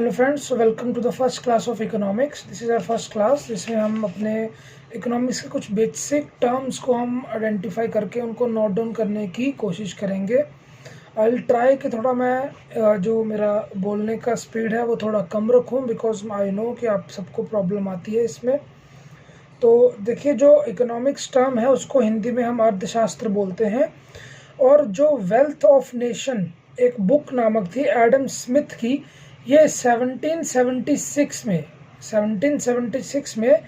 Hello friends, welcome to the first class of economics. This is our first class जिसमें हम अपने economics के कुछ बेसिक टर्म्स को हम आइडेंटिफाई करके उनको नोट डाउन करने की कोशिश करेंगे। आई विल ट्राई कि थोड़ा मैं जो मेरा बोलने का स्पीड है वो थोड़ा कम रखूं, बिकॉज आई नो कि आप सबको प्रॉब्लम आती है इसमें। तो देखिए, जो इकोनॉमिक्स टर्म है उसको हिंदी में हम अर्थशास्त्र बोलते हैं, और जो वेल्थ ऑफ नेशन एक बुक नामक थी एडम स्मिथ की, ये 1776 में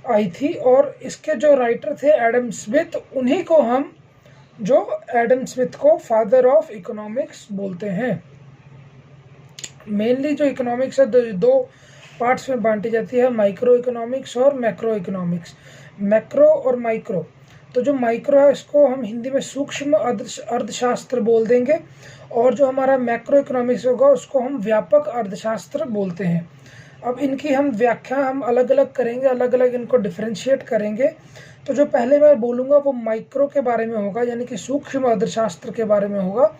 आई थी। और इसके जो राइटर थे एडम स्मिथ, उन्हीं को हम जो एडम स्मिथ को फादर ऑफ इकोनॉमिक्स बोलते हैं। मेनली जो इकोनॉमिक्स है दो पार्ट्स में बांटी जाती है, माइक्रो इकोनॉमिक्स और मैक्रो इकोनॉमिक्स। मैक्रो और माइक्रो, तो जो माइक्रो है इसको हम हिंदी में सूक्ष्म अर्थशास्त्र बोल देंगे, और जो हमारा मैक्रो इकोनॉमिक्स होगा उसको हम व्यापक अर्थशास्त्र बोलते हैं। अब इनकी हम व्याख्या हम अलग अलग करेंगे, अलग अलग इनको डिफरेंशिएट करेंगे। तो जो पहले मैं बोलूँगा वो माइक्रो के बारे में होगा, यानी कि सूक्ष्म अर्थशास्त्र के बारे में होगा,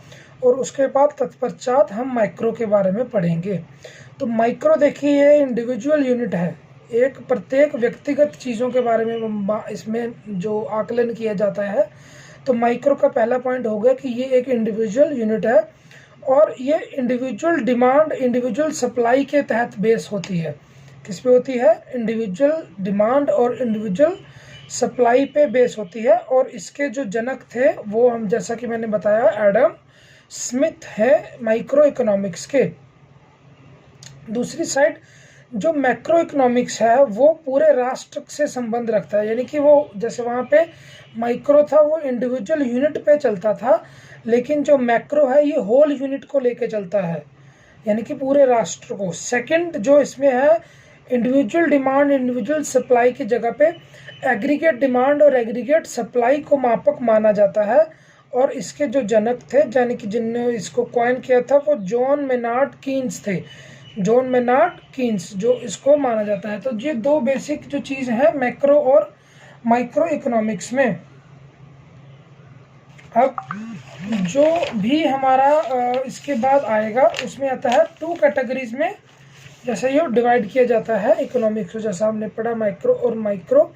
और उसके बाद तत्पश्चात हम माइक्रो के बारे में पढ़ेंगे। तो माइक्रो देखिए, ये इंडिविजुअल यूनिट है, एक प्रत्येक व्यक्तिगत चीज़ों के बारे में इसमें जो आकलन किया जाता है। तो माइक्रो का पहला पॉइंट हो गया कि ये एक इंडिविजुअल यूनिट है, और ये इंडिविजुअल डिमांड इंडिविजुअल सप्लाई के तहत बेस होती है। किस पे होती है? इंडिविजुअल डिमांड और इंडिविजुअल सप्लाई पे बेस होती है। और इसके जो जनक थे वो हम, जैसा कि मैंने बताया, एडम स्मिथ है माइक्रो इकोनॉमिक्स के। दूसरी साइड जो मैक्रो इकोनॉमिक्स है वो पूरे राष्ट्र से संबंध रखता है, यानी कि वो जैसे वहाँ पे माइक्रो था वो इंडिविजुअल यूनिट पे चलता था, लेकिन जो मैक्रो है ये होल यूनिट को लेके चलता है, यानी कि पूरे राष्ट्र को। सेकंड जो इसमें है, इंडिविजुअल डिमांड इंडिविजुअल सप्लाई की जगह पे एग्रीगेट डिमांड और एग्रीगेट सप्लाई को मापक माना जाता है। और इसके जो जनक थे, यानी कि जिनने इसको कॉइन किया था, वो जॉन मेनार्ड कीन्स थे। जॉन मेनार्ड कीन्स जो इसको माना जाता है। तो ये दो बेसिक जो चीज़ है मैक्रो और माइक्रो इकोनॉमिक्स में। अब जो भी हमारा इसके बाद आएगा उसमें आता है टू कैटेगरीज में, जैसे ये डिवाइड किया जाता है इकोनॉमिक्स को, जैसा हमने पढ़ा मैक्रो और माइक्रो।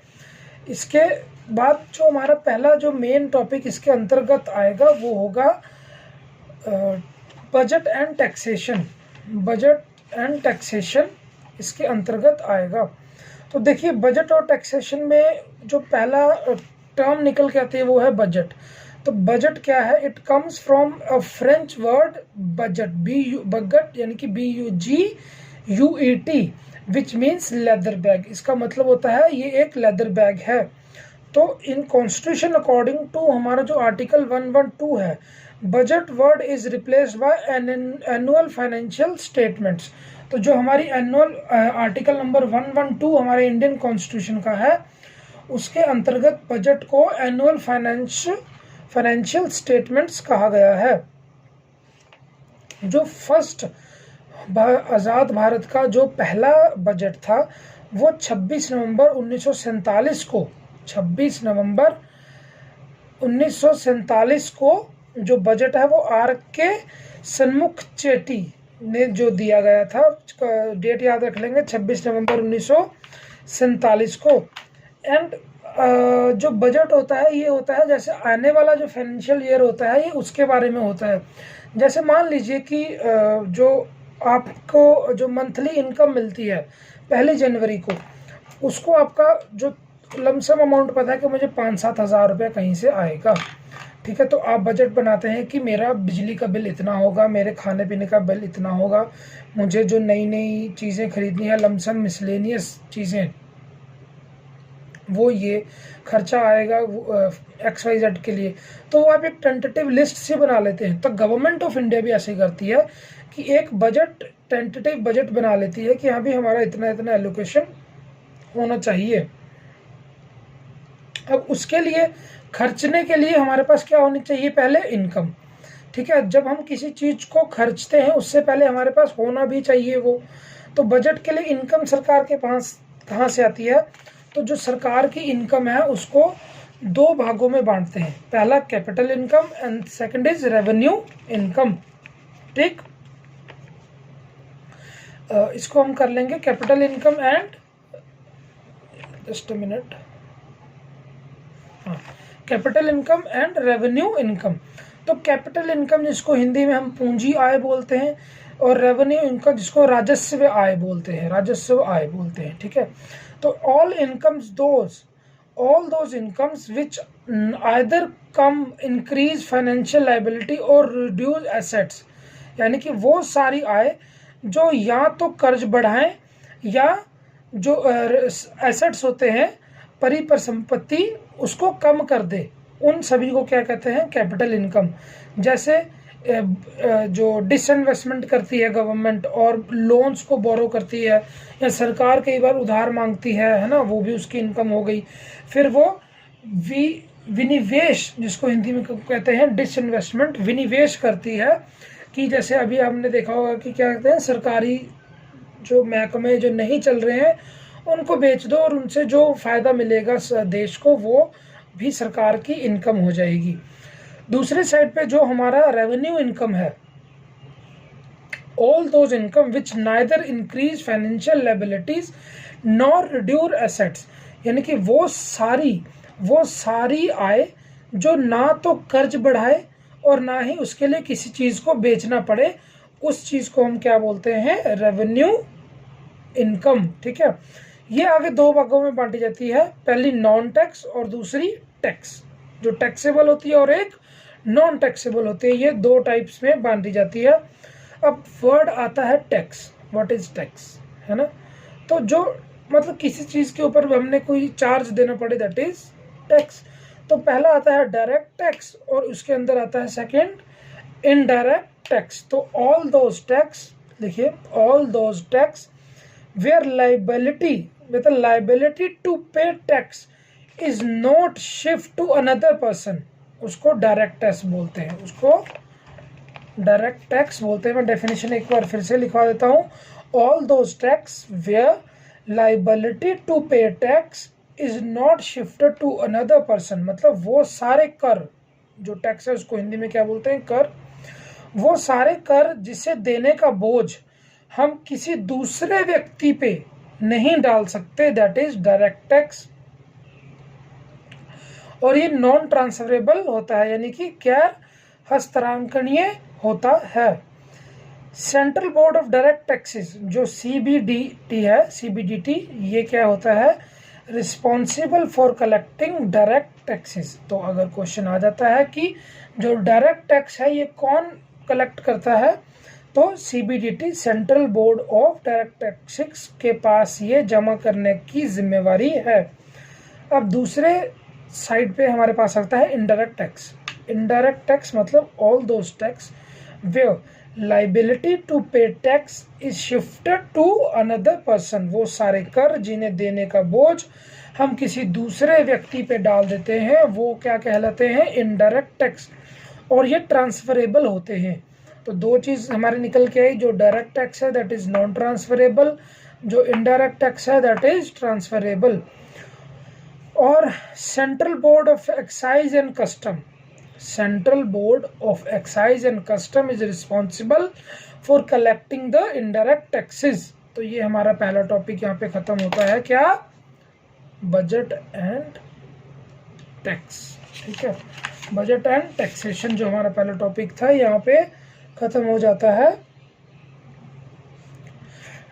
इसके बाद जो हमारा पहला जो मेन टॉपिक इसके अंतर्गत आएगा वो होगा budget and taxation. Budget and taxation इसके अंतर्गत आएगा। तो देखिए, बजट और टैक्सेशन में जो पहला टर्म निकल के आती है वो है बजट। तो बजट क्या है? It comes from a French word budget, bougette, यानी कि BUGUET, which means leather bag. इसका मतलब होता है ये एक लेदर बैग है। तो इन कॉन्स्टिट्यूशन अकॉर्डिंग टू हमारा जो आर्टिकल 112 है, budget word is replaced by annual financial statements. तो जो हमारी एनुअल आर्टिकल नंबर 112 हमारे इंडियन कॉन्स्टिट्यूशन का है, उसके अंतर्गत बजट को एनुअल फाइनेंशियल स्टेटमेंट्स कहा गया है। जो फर्स्ट आज़ाद भारत का जो पहला बजट था वो 26 नवंबर 1947 को 26 नवंबर 1947 को जो बजट है वो RK सन्मुखचेट्टी ने जो दिया गया था। डेट याद रख लेंगे, 26 नवंबर 1947 को। एंड जो बजट होता है ये होता है जैसे आने वाला जो फाइनेंशियल ईयर होता है ये उसके बारे में होता है। जैसे मान लीजिए कि जो आपको जो मंथली इनकम मिलती है 1 जनवरी को, उसको आपका जो लमसम अमाउंट पता है कि मुझे 5-7 हज़ार रुपये कहीं से आएगा, ठीक है। तो आप बजट बनाते हैं कि मेरा बिजली का बिल इतना होगा, मेरे खाने पीने का बिल इतना होगा, मुझे जो नई नई चीज़ें खरीदनी है, लमसम मिसलेनियस चीज़ें, वो ये खर्चा आएगा XYZ के लिए। तो वो आप एक टेंटेटिव लिस्ट से बना लेते हैं। तो गवर्नमेंट ऑफ इंडिया भी ऐसे करती है कि एक बजट, टेंटेटिव बजट बना लेती है कि हाँ भी हमारा इतना इतना एलोकेशन होना चाहिए। अब उसके लिए खर्चने के लिए हमारे पास क्या होनी चाहिए? पहले इनकम, ठीक है। जब हम किसी चीज़ को खर्चते हैं उससे पहले हमारे पास होना भी चाहिए वो। तो बजट के लिए इनकम सरकार के पास कहाँ से आती है? तो जो सरकार की इनकम है उसको 2 भागों में बांटते हैं, पहला capital income and second is revenue income, ठीक। इसको हम कर लेंगे capital income and, just a minute, हाँ, capital income and revenue income. तो कैपिटल इनकम जिसको हिंदी में हम पूंजी आय बोलते हैं, और रेवेन्यू इनकम जिसको राजस्व आय बोलते हैं, राजस्व आय बोलते हैं, ठीक है। तो all those incomes which either come increase financial liability और रिड्यूस एसेट्स, यानी कि वो सारी आय जो या तो कर्ज बढ़ाएं या जो एसेट्स होते हैं परिसंपत्ति उसको कम कर दे, उन सभी को क्या कहते हैं, कैपिटल इनकम। जैसे जो डिसइन्वेस्टमेंट करती है गवर्नमेंट और लोन्स को बोरो करती है, या सरकार कई बार उधार मांगती है ना, वो भी उसकी इनकम हो गई। फिर वो विनिवेश, जिसको हिंदी में कहते हैं डिसइन्वेस्टमेंट, विनिवेश करती है, कि जैसे अभी हमने देखा होगा कि क्या कहते हैं, सरकारी जो महकमे जो नहीं चल रहे हैं उनको बेच दो और उनसे जो फ़ायदा मिलेगा देश को वो भी सरकार की इनकम हो जाएगी। दूसरी साइड पे जो हमारा रेवेन्यू इनकम है, all those income which neither increase financial liabilities nor reduce assets, यानी कि वो सारी आय जो ना तो कर्ज बढ़ाए और ना ही उसके लिए किसी चीज़ को बेचना पड़े, उस चीज़ को हम क्या बोलते हैं, रेवेन्यू इनकम, ठीक है। ये आगे दो भागों में बांटी जाती है, पहली नॉन टैक्स और दूसरी टैक्स, जो टैक्सेबल होती है और एक नॉन टैक्सेबल होती है, ये दो टाइप्स में बांटी जाती है। अब वर्ड आता है टैक्स, व्हाट इज टैक्स, है ना। तो जो मतलब किसी चीज़ के ऊपर हमने कोई चार्ज देना पड़े, दैट इज टैक्स। तो पहला आता है डायरेक्ट टैक्स और उसके अंदर आता है सेकेंड इनडायरेक्ट टैक्स। तो ऑल दोज टैक्स, लिखिए, all those tax where liability with a liability to pay tax is not shift to another person, उसको डायरेक्ट टैक्स बोलते हैं, उसको डायरेक्ट टैक्स बोलते हैं। मैं डेफिनेशन एक बार फिर से लिखवा देता हूँ, all those tax where liability to pay tax is not shifted to another person, मतलब वो सारे कर, जो टैक्स है उसको हिंदी में क्या बोलते हैं, कर, वो सारे कर जिसे देने का बोझ हम किसी दूसरे व्यक्ति पे नहीं डाल सकते, दैट इज डायरेक्ट टैक्स। और ये नॉन ट्रांसफरेबल होता है, यानी कि गैर हस्तांतरणीय होता है। Central board of direct taxes, जो CBDT है, CBDT, ये क्या होता है, responsible for collecting direct taxes. तो अगर क्वेश्चन आ जाता है कि जो डायरेक्ट टैक्स है ये कौन कलेक्ट करता है, तो CBDT, central board of direct taxes के पास ये जमा करने की जिम्मेवारी है। अब दूसरे साइड पे हमारे पास आता है इनडायरेक्ट टैक्स। इनडायरेक्ट टैक्स मतलब all those tax where liability to pay tax is shifted to another person, वो सारे कर जिन्हें देने का बोझ हम किसी दूसरे व्यक्ति पे डाल देते हैं, वो क्या कहलाते हैं, इनडायरेक्ट टैक्स। और ये ट्रांसफरेबल होते हैं। तो दो चीज़ हमारे निकल के आई, जो डायरेक्ट टैक्स है दैट इज नॉन ट्रांसफरेबल, जो इनडायरेक्ट टैक्स है दैट इज ट्रांसफरेबल। और central board of excise and custom, central board of excise and custom is responsible for collecting the indirect taxes. तो ये हमारा पहला टॉपिक यहाँ पे खत्म होता है, क्या, बजट एंड टैक्स, ठीक है। बजट एंड टैक्सेशन जो हमारा पहला टॉपिक था यहाँ पे खत्म हो जाता है।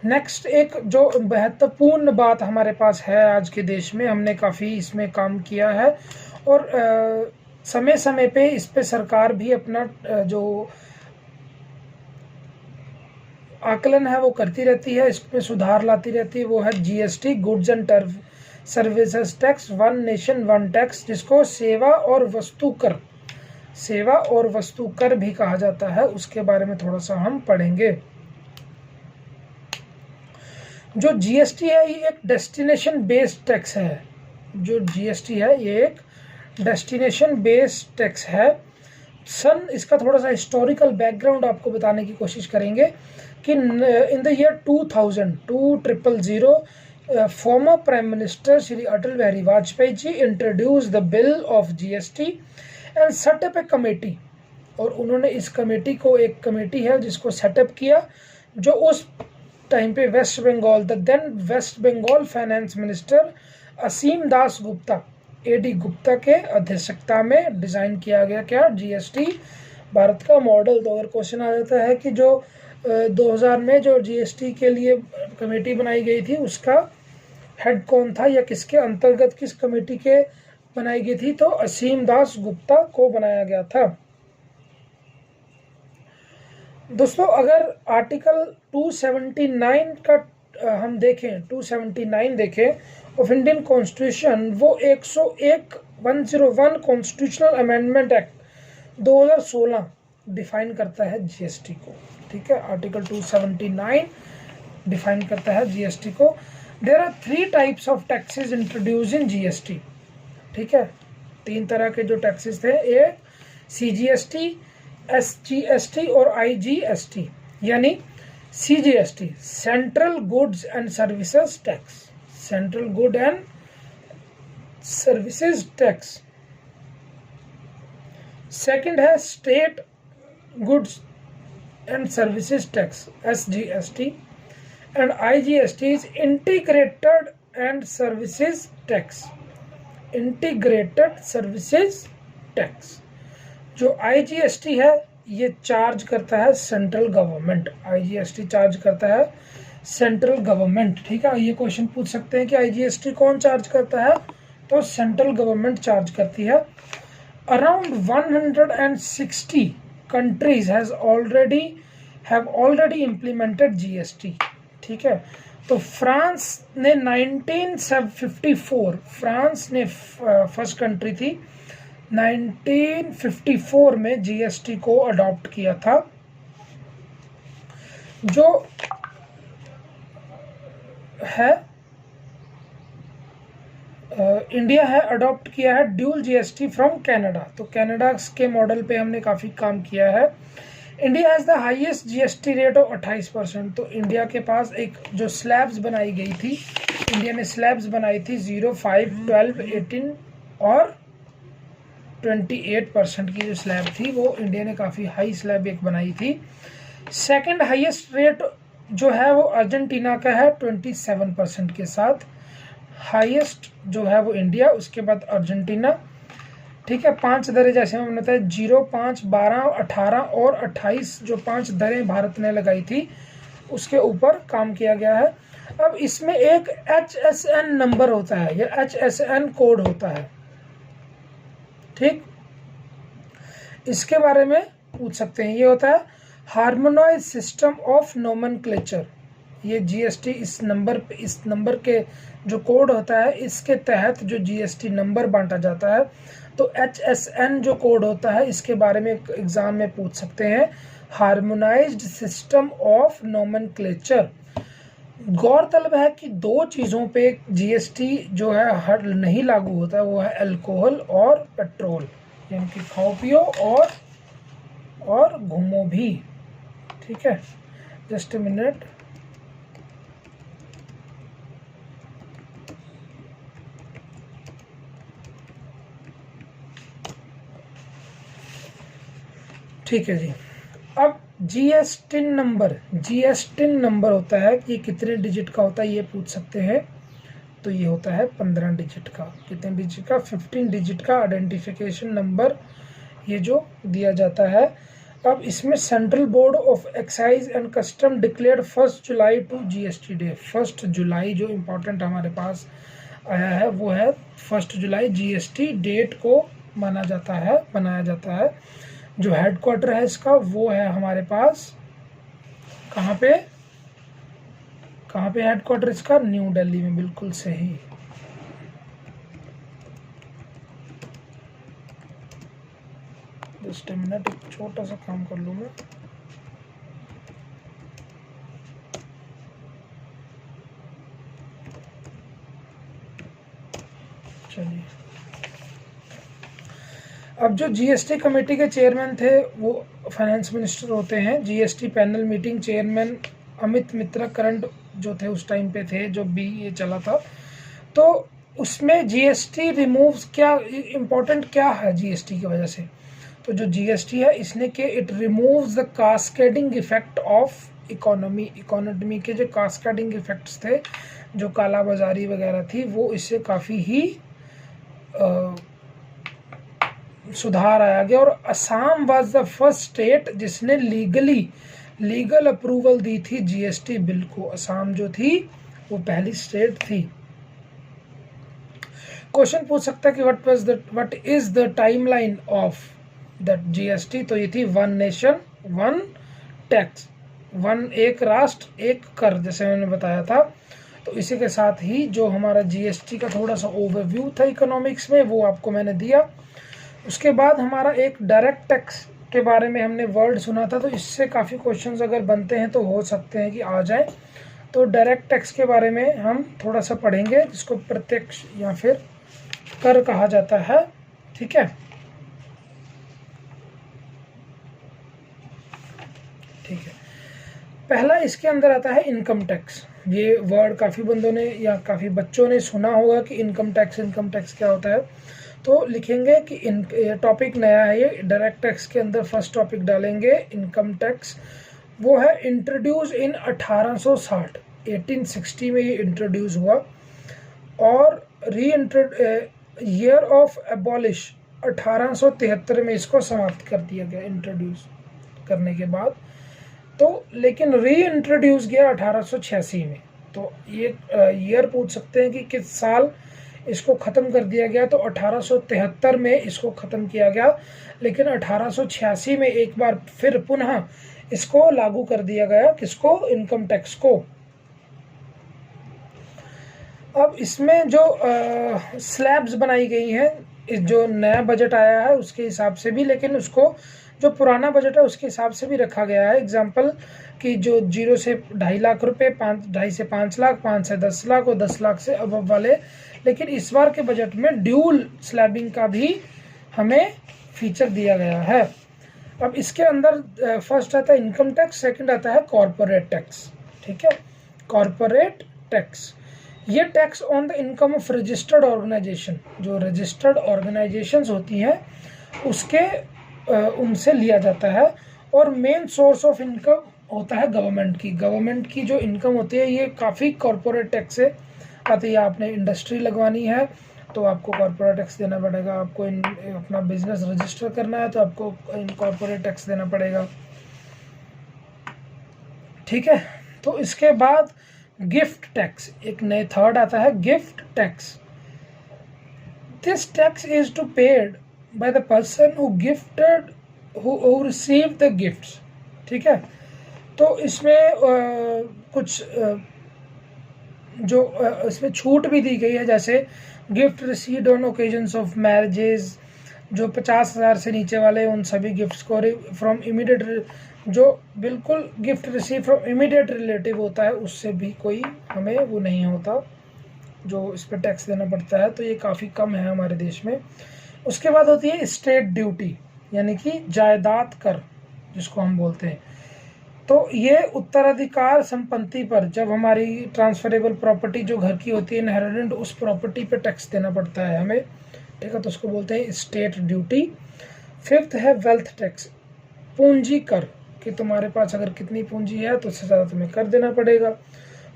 नेक्स्ट एक जो महत्वपूर्ण बात हमारे पास है आज के देश में, हमने काफ़ी इसमें काम किया है और समय समय पे इस पे सरकार भी अपना जो आकलन है वो करती रहती है, इसमें सुधार लाती रहती है, वो है GST, goods and services tax, one nation one tax, जिसको सेवा और वस्तु कर भी कहा जाता है, उसके बारे में थोड़ा सा हम पढ़ेंगे। जो GST है ये एक डेस्टिनेशन बेस्ड टैक्स है, जो GST है ये एक डेस्टिनेशन बेस्ड टैक्स है। इसका थोड़ा सा हिस्टोरिकल बैकग्राउंड आपको बताने की कोशिश करेंगे कि in the year 2000 former prime minister Shri Atal Bihari Vajpayee ji introduce the bill of GST and set up a committee, और उन्होंने इस कमेटी को, एक कमेटी है जिसको सेटअप किया, जो उस टाइम पे West Bengal, the then West Bengal finance minister Asim Das Gupta, AD Gupta के अध्यक्षता में डिज़ाइन किया गया क्या, जीएसटी भारत का मॉडल। तो अगर क्वेश्चन आ जाता है कि जो 2000 में जो जीएसटी के लिए कमेटी बनाई गई थी उसका हेड कौन था या किसके अंतर्गत किस कमेटी के बनाई गई थी, तो असीम दास गुप्ता को बनाया गया था। दोस्तों अगर आर्टिकल 279 का हम देखें, 279 देखें ऑफ इंडियन कॉन्स्टिट्यूशन, वो 101 कॉन्स्टिट्यूशनल अमेंडमेंट एक्ट 2016 डिफाइन करता है जीएसटी को। ठीक है, आर्टिकल 279 डिफाइन करता है जीएसटी को। There are 3 types of taxes introduce in GST. ठीक है, 3 तरह के जो टैक्सेस थे, ए सीजीएसटी, एसजीएसटी और आईजीएसटी। यानी CGST central goods and services tax, central good and services tax. Second है state goods and services tax, SGST, and IGST is integrated and services tax, integrated services tax. जो IGST है ये charge करता है central government, IGST charge करता है central government. ठीक है, ये क्वेश्चन पूछ सकते हैं कि आईजीएसटी कौन चार्ज करता है, तो सेंट्रल गवर्नमेंट चार्ज करती है। Around 160 countries have already implemented GST. ठीक है, तो फ्रांस ने 1954, फ्रांस ने फर्स्ट कंट्री थी, 1954 में जीएसटी को अडॉप्ट किया था। जो है इंडिया है अडॉप्ट किया है ड्यूल जीएसटी फ्रॉम कनाडा। तो कनाडा के मॉडल पे हमने काफ़ी काम किया है। India has the highest GST rate of 28%। तो इंडिया के पास एक जो स्लैब्स बनाई गई थी, इंडिया ने स्लैब्स बनाई थी 0, 5, 12, 18 और 28% की जो स्लैब थी, वो इंडिया ने काफ़ी हाई स्लैब एक बनाई थी। सेकंड हाईएस्ट रेट जो है वो अर्जेंटीना का है 27% के साथ। हाईएस्ट जो है वो इंडिया, उसके बाद अर्जेंटीना। ठीक है, 5 दरें जैसे हमें बताया 0, 5, 12, 18 और 28 जो 5 दरें भारत ने लगाई थी उसके ऊपर काम किया गया है। अब इसमें एक HSN नंबर होता है या HSN कोड होता है। ठीक, इसके बारे में पूछ सकते हैं। ये होता है हार्मोनाइज सिस्टम ऑफ नोमेनक्लेचर। ये जीएसटी इस नंबर के जो कोड होता है इसके तहत जो जीएसटी नंबर बांटा जाता है। तो HSN जो कोड होता है इसके बारे में एग्जाम में पूछ सकते हैं, हार्मोनाइज्ड सिस्टम ऑफ नोमेनक्लेचर। गौरतलब है कि 2 चीज़ों पे जीएसटी जो है हर नहीं लागू होता है, वो है अल्कोहल और पेट्रोल, यानी कि खाओ पियो और घूमो भी। ठीक है, जस्ट अ मिनट। ठीक है जी, अब जीएसटी नंबर होता है कि कितने डिजिट का होता है ये पूछ सकते हैं। तो ये होता है 15 डिजिट का। कितने डिजिट का? 15 डिजिट का आइडेंटिफिकेशन नंबर ये जो दिया जाता है। अब इसमें central board of excise and custom declared 1 जुलाई टू जीएसटी डे। 1 जुलाई जो इम्पोर्टेंट हमारे पास आया है वो है 1 जुलाई जीएसटी डेट को बनाया जाता है। जो हेडक्वार्टर है इसका वो है हमारे पास कहाँ पे हेडक्वार्टर इसका? न्यू दिल्ली में। बिल्कुल सही। जस्ट मिनट, एक छोटा सा काम कर लूँ मैं। चलिए, अब जो जीएसटी कमेटी के चेयरमैन थे वो फाइनेंस मिनिस्टर होते हैं। GST panel meeting chairman Amit Mitra current जो थे उस टाइम पे थे जो भी ये चला था। तो उसमें जीएसटी रिमूव्स क्या इम्पोर्टेंट क्या है जीएसटी की वजह से? तो जो जीएसटी है इसने कि it removes the cascading effect of economy के जो कास्केडिंग इफेक्ट्स थे, जो काला बाजारी वगैरह थी, वो इससे काफ़ी ही सुधार आया गया। और Assam was the first state जिसने लीगल अप्रूवल दी थी जीएसटी बिल को। असम जो थी वो पहली स्टेट थी। क्वेश्चन पूछ सकता है कि what is the timeline of that GST. तो ये थी वन नेशन वन टैक्स, एक राष्ट्र एक कर, जैसे मैंने बताया था। तो इसी के साथ ही जो हमारा जीएसटी का थोड़ा सा ओवरव्यू था इकोनॉमिक्स में, वो आपको मैंने दिया। उसके बाद हमारा एक डायरेक्ट टैक्स के बारे में हमने वर्ड सुना था, तो इससे काफ़ी क्वेश्चंस अगर बनते हैं तो हो सकते हैं कि आ जाए। तो डायरेक्ट टैक्स के बारे में हम थोड़ा सा पढ़ेंगे, जिसको प्रत्यक्ष या फिर कर कहा जाता है। ठीक है, ठीक है। पहला इसके अंदर आता है इनकम टैक्स। ये वर्ड काफ़ी बंदों ने या काफ़ी बच्चों ने सुना होगा कि इनकम टैक्स क्या होता है। तो लिखेंगे कि टॉपिक नया है ये, डायरेक्ट टैक्स के अंदर फर्स्ट टॉपिक डालेंगे इनकम टैक्स। वो है इंट्रोड्यूस इन 1860, 1860 में ये इंट्रोड्यूस हुआ। और ईयर ऑफ एबॉलिश 1873 में इसको समाप्त कर दिया गया इंट्रोड्यूस करने के बाद। तो लेकिन री इंट्रोड्यूस गया 1886 में। तो ये ईयर पूछ सकते हैं कि किस साल इसको ख़त्म कर दिया गया। तो 1873 में इसको ख़त्म किया गया, लेकिन 1886 में एक बार फिर पुनः इसको लागू कर दिया गया। किसको? इनकम टैक्स को। अब इसमें जो स्लैब्स बनाई गई हैं, जो नया बजट आया है उसके हिसाब से भी, लेकिन उसको जो पुराना बजट है उसके हिसाब से भी रखा गया है। एग्जाम्पल कि जो 0 से 2.5 लाख रुपए, 2.5 से 5 लाख, 5 से 10 लाख और 10 लाख से अबव वाले। लेकिन इस बार के बजट में ड्यूल स्लैबिंग का भी हमें फीचर दिया गया है। अब इसके अंदर फर्स्ट आता है इनकम टैक्स, सेकंड आता है कॉरपोरेट टैक्स। ठीक है, कॉरपोरेट टैक्स ये tax on the income of registered organisation, जो रजिस्टर्ड ऑर्गेनाइजेशंस होती हैं उसके उनसे लिया जाता है। और मेन सोर्स ऑफ इनकम होता है गवर्नमेंट की जो इनकम होती है ये काफ़ी कॉरपोरेट टैक्स से आती है। आपने इंडस्ट्री लगवानी है तो आपको कॉरपोरेट टैक्स देना पड़ेगा, आपको अपना बिजनेस रजिस्टर करना है तो आपको कॉरपोरेट टैक्स देना पड़ेगा। ठीक है, तो इसके बाद गिफ्ट टैक्स, एक नए थर्ड आता है gift tax. This tax is to paid by the person who gifted who receive the gifts. ठीक है, तो इसमें कुछ जो इसमें छूट भी दी गई है, जैसे gift received on occasions of marriages, जो 50,000 से नीचे वाले उन सभी गिफ्ट्स को फ्रॉम इमीडिएट, जो बिल्कुल gift receive from immediate relative होता है उससे भी कोई हमें वो नहीं होता जो इस पर टैक्स देना पड़ता है। तो ये काफ़ी कम है हमारे देश में। उसके बाद होती है स्टेट ड्यूटी, यानी कि जायदाद कर जिसको हम बोलते हैं। तो ये उत्तराधिकार संपत्ति पर, जब हमारी ट्रांसफरेबल प्रॉपर्टी जो घर की होती है इनहेरिटेड, उस प्रॉपर्टी पे टैक्स देना पड़ता है हमें। ठीक है, तो उसको बोलते हैं स्टेट ड्यूटी। फिफ्थ है वेल्थ टैक्स, पूंजी कर, कि तुम्हारे पास अगर कितनी पूंजी है तो उससे ज़्यादा तुम्हें कर देना पड़ेगा।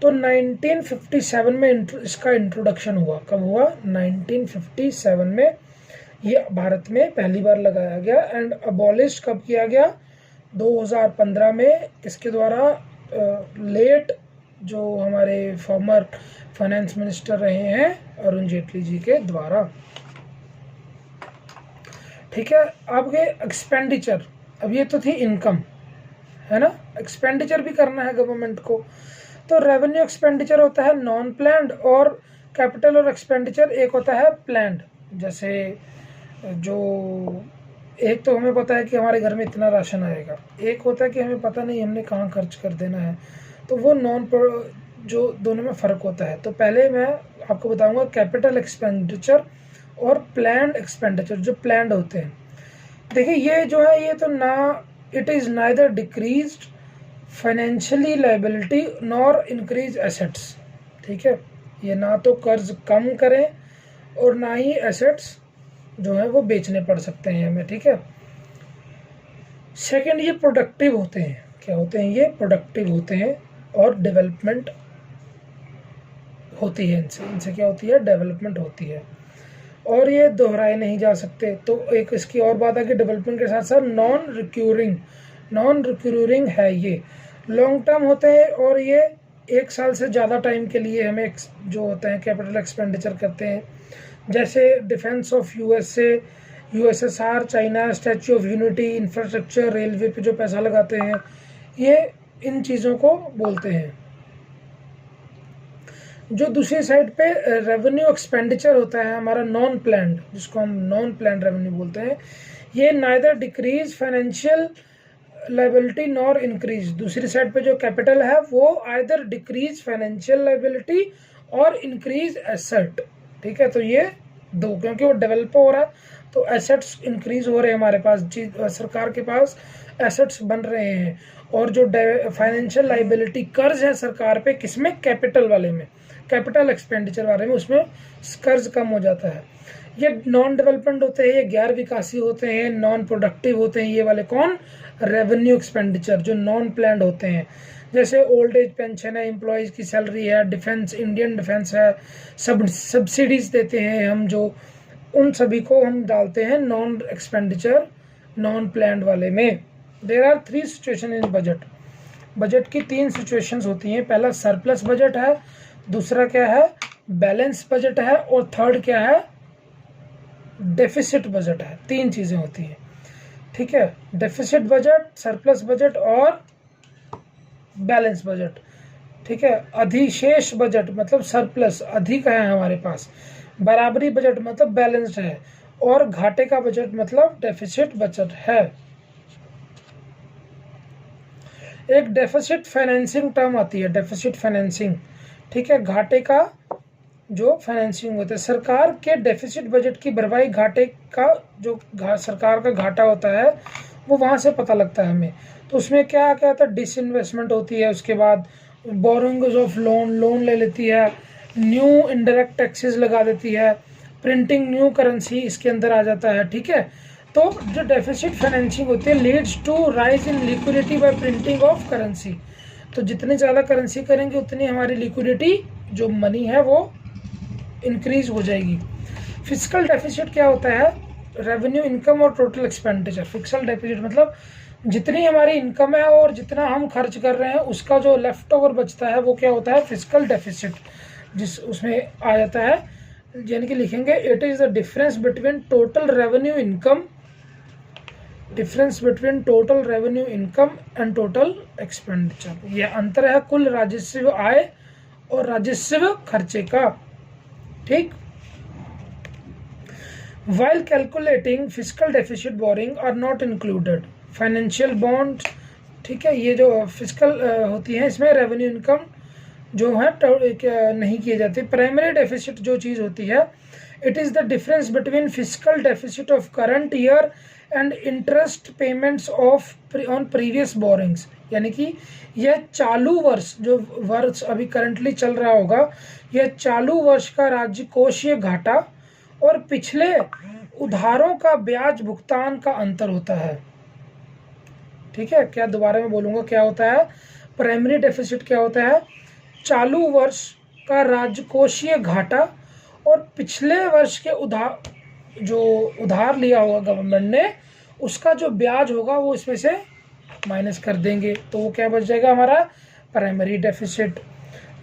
तो 1957 में इसका इंट्रोडक्शन हुआ। कब हुआ? 1957 में ये भारत में पहली बार लगाया गया। एंड अबॉलिश कब किया गया? 2015 में। किसके द्वारा? लेट जो हमारे फॉर्मर फाइनेंस मिनिस्टर रहे हैं अरुण जेटली जी के द्वारा। ठीक है, अब ये एक्सपेंडिचर, अब ये तो थी इनकम, है ना। एक्सपेंडिचर भी करना है गवर्नमेंट को। तो रेवेन्यू एक्सपेंडिचर होता है नॉन प्लान्ड, और कैपिटल और एक्सपेंडिचर एक होता है प्लान्ड। जैसे जो एक तो हमें पता है कि हमारे घर में इतना राशन आएगा, एक होता है कि हमें पता नहीं हमने कहाँ खर्च कर देना है। तो वो जो दोनों में फ़र्क होता है। तो पहले मैं आपको बताऊंगा कैपिटल एक्सपेंडिचर और प्लान्ड एक्सपेंडिचर, जो प्लान्ड होते हैं। देखिए ये जो है ये तो ना, it is neither decreased financially liability nor increase assets. ठीक है, ये ना तो कर्ज कम करें और ना ही एसेट्स जो है वो बेचने पड़ सकते हैं हमें। ठीक है, सेकंड ये प्रोडक्टिव होते हैं, क्या होते हैं, ये प्रोडक्टिव होते हैं और डेवलपमेंट होती है इनसे क्या होती है, डेवलपमेंट होती है, और ये दोहराए नहीं जा सकते। तो एक इसकी और बात है कि डेवलपमेंट के साथ साथ नॉन रिक्यूरिंग है, ये लॉन्ग टर्म होते हैं और ये 1 साल से ज़्यादा टाइम के लिए हमें जो होते हैं कैपिटल एक्सपेंडिचर करते हैं, जैसे defence of USSR, China, statue of unity, infrastructure, railway पे जो पैसा लगाते हैं, ये इन चीज़ों को बोलते हैं। जो दूसरी साइड पे रेवेन्यू एक्सपेंडिचर होता है हमारा नॉन प्लान्ड, जिसको हम नॉन प्लान्ड रेवेन्यू बोलते हैं, ये neither decrease financial liability nor increase. दूसरी साइड पे जो कैपिटल है वो आइदर डिक्रीज फाइनेंशियल लाइबिलिटी और इंक्रीज एसेट। ठीक है, तो ये दो, क्योंकि वो डेवलप हो रहा है तो एसेट्स इंक्रीज हो रहे हैं हमारे पास, सरकार के पास एसेट्स बन रहे हैं, और जो फाइनेंशियल लाइबिलिटी कर्ज है सरकार पे, किसमें, कैपिटल वाले में, कैपिटल एक्सपेंडिचर वाले में, उसमें कर्ज कम हो जाता है। ये नॉन डेवलपमेंट होते हैं, ये गैर विकासी होते हैं, नॉन प्रोडक्टिव होते हैं, ये वाले कौन, रेवेन्यू एक्सपेंडिचर जो नॉन प्लान्ड होते हैं। जैसे ओल्ड एज पेंशन है, एम्प्लॉयज की सैलरी है, डिफेंस, इंडियन डिफेंस है, सब्सिडीज देते हैं हम, जो उन सभी को हम डालते हैं नॉन एक्सपेंडिचर नॉन प्लान्ड वाले में। There are 3 situation in budget की 3 सिचुएशंस होती हैं। पहला सरप्लस बजट है, दूसरा क्या है, बैलेंस बजट है, और थर्ड क्या है, डेफिसिट बजट है। 3 चीजें होती हैं। ठीक है, डेफिसिट बजट, सरप्लस बजट और बैलेंस बजट। ठीक है, अधिशेष बजट मतलब सरप्लस, अधिक है हमारे पास, बराबरी बजट मतलब बैलेंस्ड है, और घाटे का बजट मतलब डेफिसिट बजट है। एक डेफिसिट फाइनेंसिंग टर्म आती है, डेफिसिट फाइनेंसिंग। ठीक है, घाटे का जो फाइनेंसिंग होता है, सरकार के डेफिसिट बजट की भरपाई घाटे का, जो सरकार का घाटा होता है वो वहाँ से पता लगता है हमें। तो उसमें क्या क्या होता है, डिसइन्वेस्टमेंट होती है, उसके बाद बोरोइंग्स ऑफ लोन ले लेती है, न्यू इनडायरेक्ट टैक्सेस लगा देती है, प्रिंटिंग न्यू करेंसी इसके अंदर आ जाता है। ठीक है, तो जो डेफिसिट फाइनेंसिंग होती है leads to rise in liquidity by printing of currency. तो जितनी ज़्यादा करेंसी करेंगे उतनी हमारी लिक्विडिटी जो मनी है वो इंक्रीज हो जाएगी। फिस्कल डेफिसिट क्या होता है, रेवेन्यू, इनकम और टोटल एक्सपेंडिचर। फिस्कल डेफिसिट मतलब जितनी हमारी इनकम है और जितना हम खर्च कर रहे हैं उसका जो लेफ्ट ओवर बचता है वो क्या होता है, फिस्कल डेफिसिट, जिस उसमें आ जाता है। यानी कि लिखेंगे it is the difference between total revenue income, difference between total revenue income and total expenditure. यह अंतर है कुल राजस्व आय और राजस्व खर्चे का। ठीक, while calculating fiscal deficit borrowing are not included financial bonds। ठीक है, ये जो फिजिकल होती है इसमें रेवेन्यू इनकम जो है नहीं किए जाते। प्राइमरी डेफिसिट जो चीज़ होती है, it is the difference between physical deficit of current year and interest payments of on previous borings. यानी कि यह चालू वर्ष, जो वर्ष अभी करंटली चल रहा होगा, यह चालू वर्ष का राज्य कोषीय घाटा और पिछले उधारों का ब्याज भुगतान का अंतर होता है। ठीक है, क्या दोबारा मैं बोलूँगा क्या होता है, प्राइमरी डेफिसिट क्या होता है, चालू वर्ष का राजकोषीय घाटा और पिछले वर्ष के उधार लिया होगा गवर्नमेंट ने, उसका जो ब्याज होगा वो इसमें से माइनस कर देंगे, तो वो क्या बच जाएगा हमारा, प्राइमरी डेफिसिट।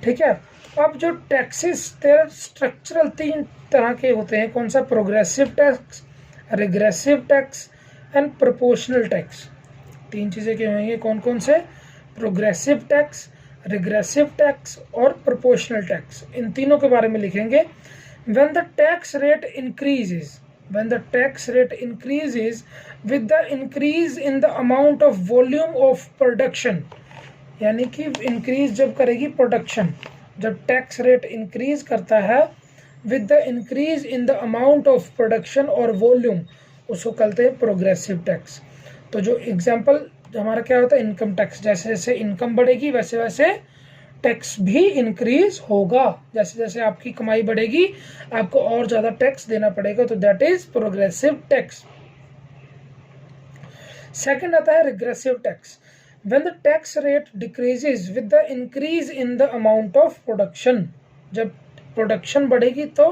ठीक है, अब जो टैक्सेस स्ट्रक्चरल 3 तरह के होते हैं, कौन सा, progressive tax, regressive tax and proportional tax. 3 चीज़ें क्या होंगी, कौन कौन से, प्रोग्रेसिव टैक्स, रिग्रेसिव टैक्स और प्रोपोर्शनल टैक्स। इन तीनों के बारे में लिखेंगे। When the tax rate increases, when the tax rate increases with the increase in the amount of volume of production, यानी कि इंक्रीज जब करेगी प्रोडक्शन, जब टैक्स रेट इंक्रीज करता है with the increase in the amount of production और volume, उसको कहते हैं प्रोग्रेसिव टैक्स। तो जो एग्जांपल हमारा क्या होता है, इनकम टैक्स, जैसे जैसे इनकम बढ़ेगी वैसे वैसे टैक्स भी इंक्रीज होगा, जैसे जैसे आपकी कमाई बढ़ेगी आपको और ज़्यादा टैक्स देना पड़ेगा, तो that is progressive tax. Second आता है regressive tax. When the tax rate decreases with the increase in the amount of production, जब प्रोडक्शन बढ़ेगी तो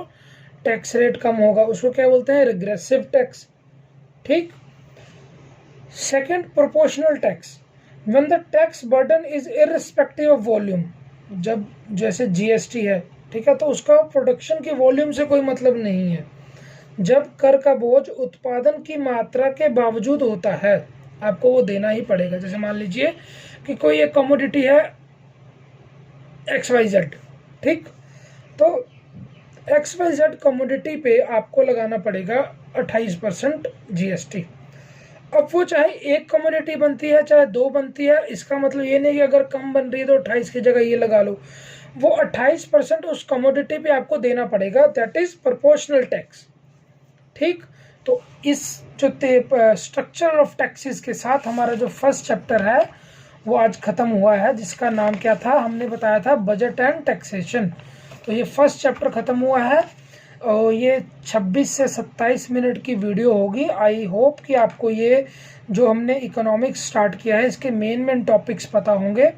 टैक्स रेट कम होगा, उसको क्या बोलते हैं, रिग्रेसिव टैक्स। ठीक। Second, proportional tax, when the tax burden is irrespective of volume, जब जैसे जीएसटी है, ठीक है, तो उसका प्रोडक्शन की वॉल्यूम से कोई मतलब नहीं है। जब कर का बोझ उत्पादन की मात्रा के बावजूद होता है, आपको वो देना ही पड़ेगा। जैसे मान लीजिए कि कोई एक कमोडिटी है XYZ, ठीक, तो XYZ कमोडिटी पे आपको लगाना पड़ेगा 28% GST। अब वो चाहे एक कमोडिटी बनती है चाहे दो बनती है, इसका मतलब ये नहीं कि अगर कम बन रही है तो 28 की जगह ये लगा लो, वो 28% उस कमोडिटी पे आपको देना पड़ेगा, दैट इज प्रोपोर्शनल टैक्स। ठीक। तो इस जो स्ट्रक्चर ऑफ टैक्सेस के साथ हमारा जो फर्स्ट चैप्टर है वो आज खत्म हुआ है, जिसका नाम क्या था, हमने बताया था बजट एंड टैक्सेशन। तो ये फर्स्ट चैप्टर खत्म हुआ है और ये 26 से 27 मिनट की वीडियो होगी। आई होप कि आपको ये जो हमने इकोनॉमिक्स स्टार्ट किया है इसके मेन टॉपिक्स पता होंगे।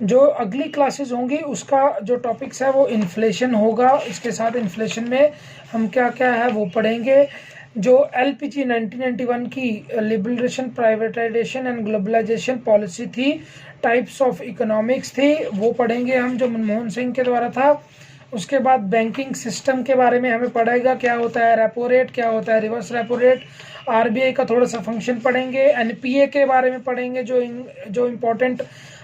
जो अगली क्लासेस होंगी उसका जो टॉपिक्स है वो इन्फ्लेशन होगा, इसके साथ इन्फ्लेशन में हम क्या क्या है वो पढ़ेंगे। जो LPG 1991 की liberation, privatisation and globalisation policy थी, टाइप्स ऑफ इकोनॉमिक्स थी, वो पढ़ेंगे हम, जो मनमोहन सिंह के द्वारा था। उसके बाद बैंकिंग सिस्टम के बारे में हमें पढ़ेगा, क्या होता है रेपो रेट, क्या होता है रिवर्स रेपो रेट, RBI का थोड़ा सा फंक्शन पढ़ेंगे, NPA के बारे में पढ़ेंगे, जो इम्पोर्टेंट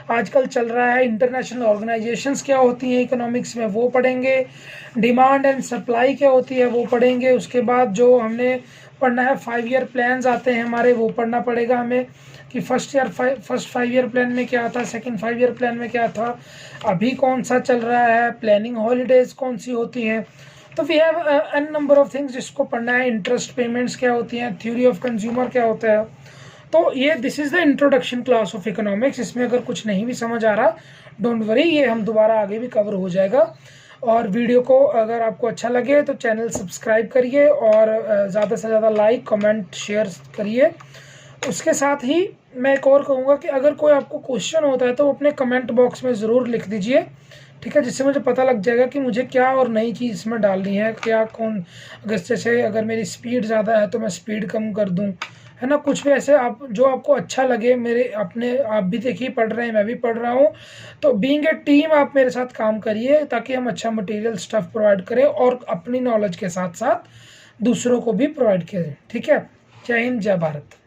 आजकल चल रहा है, इंटरनेशनल ऑर्गेनाइजेशंस क्या होती हैं इकोनॉमिक्स में वो पढ़ेंगे, डिमांड एंड सप्लाई क्या होती है वो पढ़ेंगे। उसके बाद जो हमने पढ़ना है 5 ईयर प्लान्स आते हैं हमारे, वो पढ़ना पड़ेगा हमें कि फर्स्ट 5 ईयर प्लान में क्या था, सेकंड 5 ईयर प्लान में क्या था, अभी कौन सा चल रहा है, प्लानिंग हॉलीडेज कौन सी होती हैं। तो we have an number of things जिसको पढ़ना है, इंटरेस्ट पेमेंट्स क्या होती हैं, थ्योरी ऑफ कंज्यूमर क्या होता है। तो ये this is the introduction class of economics. इसमें अगर कुछ नहीं भी समझ आ रहा, डोंट वरी, ये हम दोबारा आगे भी कवर हो जाएगा। और वीडियो को अगर आपको अच्छा लगे तो चैनल सब्सक्राइब करिए और ज़्यादा से ज़्यादा लाइक कमेंट शेयर करिए। उसके साथ ही मैं एक और कहूँगा कि अगर कोई आपको क्वेश्चन होता है तो अपने कमेंट बॉक्स में ज़रूर लिख दीजिए, ठीक है, जिससे मुझे पता लग जाएगा कि मुझे क्या और नई चीज़ इसमें डालनी है, क्या कौन, अगर जैसे अगर मेरी स्पीड ज़्यादा है तो मैं स्पीड कम कर दूँ, है ना, कुछ भी ऐसे आप जो आपको अच्छा लगे। मेरे अपने आप भी देखिए पढ़ रहे हैं, मैं भी पढ़ रहा हूँ, तो बीइंग ए टीम आप मेरे साथ काम करिए ताकि हम अच्छा मटेरियल स्टफ प्रोवाइड करें और अपनी नॉलेज के साथ साथ दूसरों को भी प्रोवाइड करें। ठीक है, जय हिंद, जय भारत।